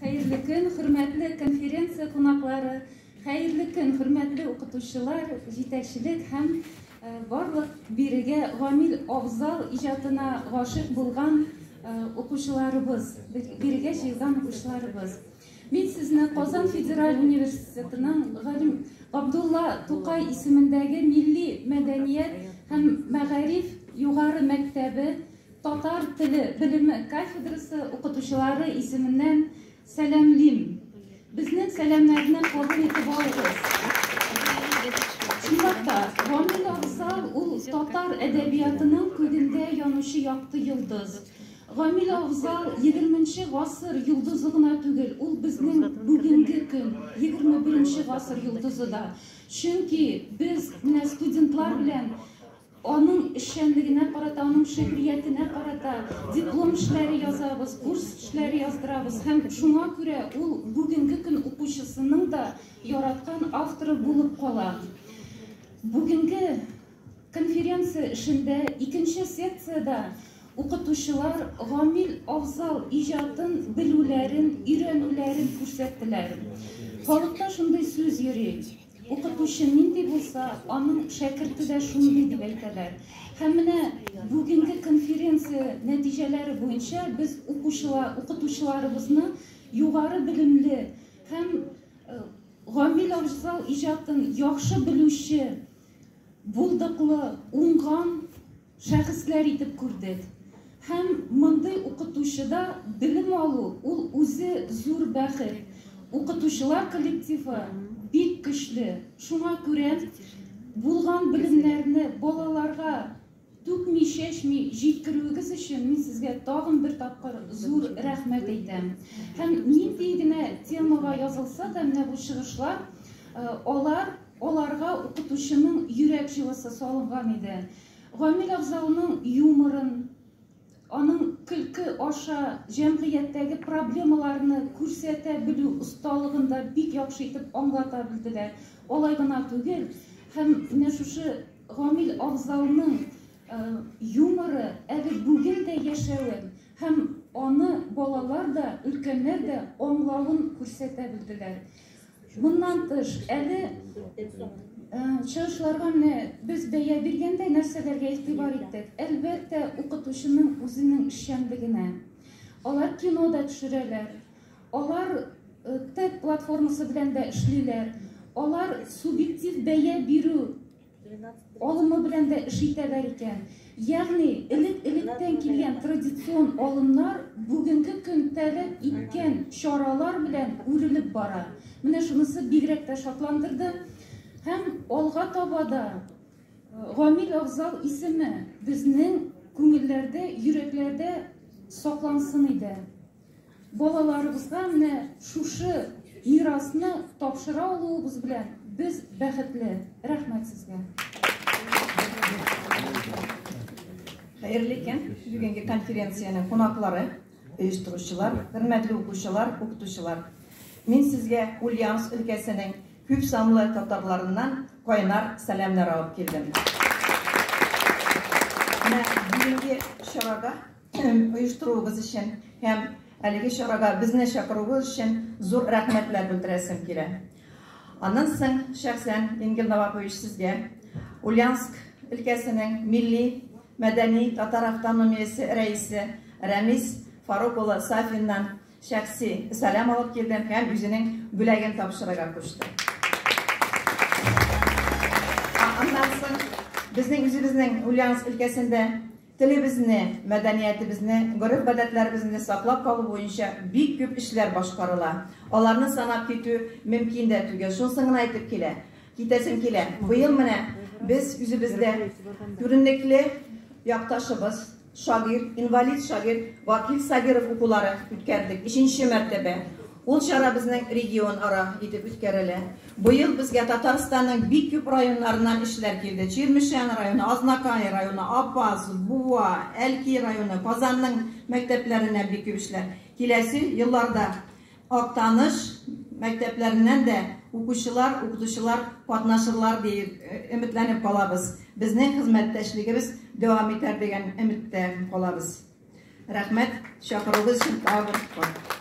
Xeyirli gün, hürmetli konferensiya konaklары, xeyirli gün, hürmetli okutuşular, жетекчилик hem барлык бирге гамил абзал ижатына гашык булган окучыларыбыз, бирге җыелган окучыларыбыз. Мин сезне Казан Федераль университетының Галим Абдулла Тукай исемендәге Милли мәдәният һәм мәгариф югары мәктәбе Татар теле белеме кафедрасы укытучылары исеменнән сәламлим. Безнең сәламнарны кабул итеп алыгыз. Чынлыкта, Гамил абзал ул татар әдәбиятының күгендә янучы якты йолдыз. Гамил абзал 20-нче гасыр йолдызы гына түгел, ул безнең бүгенге көн 21-нче гасыр йолдызы да. Чөнки без менә студентлар белән аның эшчәнлегенә карата, аның шигъриятенә карата диплом эшләре язабыз, курс эшләре яздырабыз һәм шуңа күрә ул бүгенге көн укучысының да яраткан авторы булып кала. Бүгенге конференция эшендә икенче секцияда укытучылар Гамил абзал иҗатын, белүләрен, өйрәнүләрен күрсәттеләр. Халыкта шундый сүз йөри. Укытучы нинди булса, аның шәкерте дә шундый дип әйтәләр. Һәм менә бүгенге конференция нәтиҗәләре буенча без укытучыларыбызны югары белемле һәм Гамил абзал иҗатын яхшы белүче, булдыклы, уңган шәхесләр итеп күрдек. Һәм мондый укытучыда белем алу ул үзе зур бәхет. Укытучылар коллективы бик көчле. Шуңа күрә булган белемнәрне балаларга түкми, чәчми җиткерүегез өчен мин сезгә тагын бер тапкыр зур рәхмәт әйтәм. Һәм нинди генә темага язылса да менә бу чыгышлар, аларга укытучының йөрәк җылысы салынган иде. Гамил абзалның юморын, аның көлке аша җәмгыятьтәге проблемаларны күрсәтә белү осталыгында бик яхшы итеп аңлата белделәр. Алай гына түгел, һәм менә шушы Гамил абзалның юморы әле бүген дә яшәвен һәм аны балалар да, өлкәннәр дә аңлавын күрсәтә белделәр. Bundan тыш, әле чыгышларга без бәя биргәндәй нәрсәләргә игътибар иттек. Әлбәттә, укытучының үзенең эшчәнлегенә. Алар кинода төшерәләр. Алар TED платформасы белән дә эшлиләр. Алар субъектив бәя бирү алымы белән дә эш итәләр икән. Ягъни, электән килгән традицион алымнар бүгенге көн таләп иткән чаралар белән үрелеп бара. Менә шунысы бигрәк тә шатландырды. Һәм алга таба да Гамил абзал исеме безнең күңелләрдә, йөрәкләрдә саклансын иде. Балаларыбызга менә шушы мирасны тапшыра алуыбыз белән без бәхетле. Рәхмәт сезгә. Хәерле көн, бүгенге конференциянең кунаклары, оештыручылар, хөрмәтле укучылар, укытучылар. Мин сезгә Ульяновск өлкәсенең күп санлы татарларыннан кайнар сәламнар алып килдем. Бүгенге чарага оештыруыбыз өчен һәм әлеге чарага безне чакыруыбыз өчен зур рәхмәтләр белдерәсем килә. Аннан соң шәхсән Энгел Новакович сезгә Ульяновск өлкәсенең милли мәдәни татар автономиясе рәисе Рәмис Фарук улы Сафиннан шәхси сәлам алып килдем һәм үзенең бүләген тапшырырга кушты. Аннан соң безнең үзебезнең Ульяновск өлкәсендә телебезне, мәдәниятебезне, гореф-гадәтләребезне саклап калу буенча бик күп эшләр башкарыла. Аларны санап китү мөмкин дә түгел. Шунысын гына әйтеп китәсем килә. Быел менә без үзебездә күренекле якташыбыз, шагыйрь, инвалид шагыйрь Вакил Сабиров укулары үткәрдек. 3нче мәртәбә. Ул чара безнең регион ара итеп үткәрелә. Быел безгә Татарстанның бик күп районнарыннан эшләр килде. Чирмешән районы, Азнакай районы, Апас, Буа, Әлки районы, Казанның мәктәпләренә бик күп эшләр. Киләсе елларда Актаныш мәктәпләреннән дә укучылар, укытучылар катнашырлар дип өметләнеп калабыз. Безнең хезмәттәшлегебез дәвам итәр дигән өметтә калабыз. Рәхмәт, чакыруыгыз өчен тагын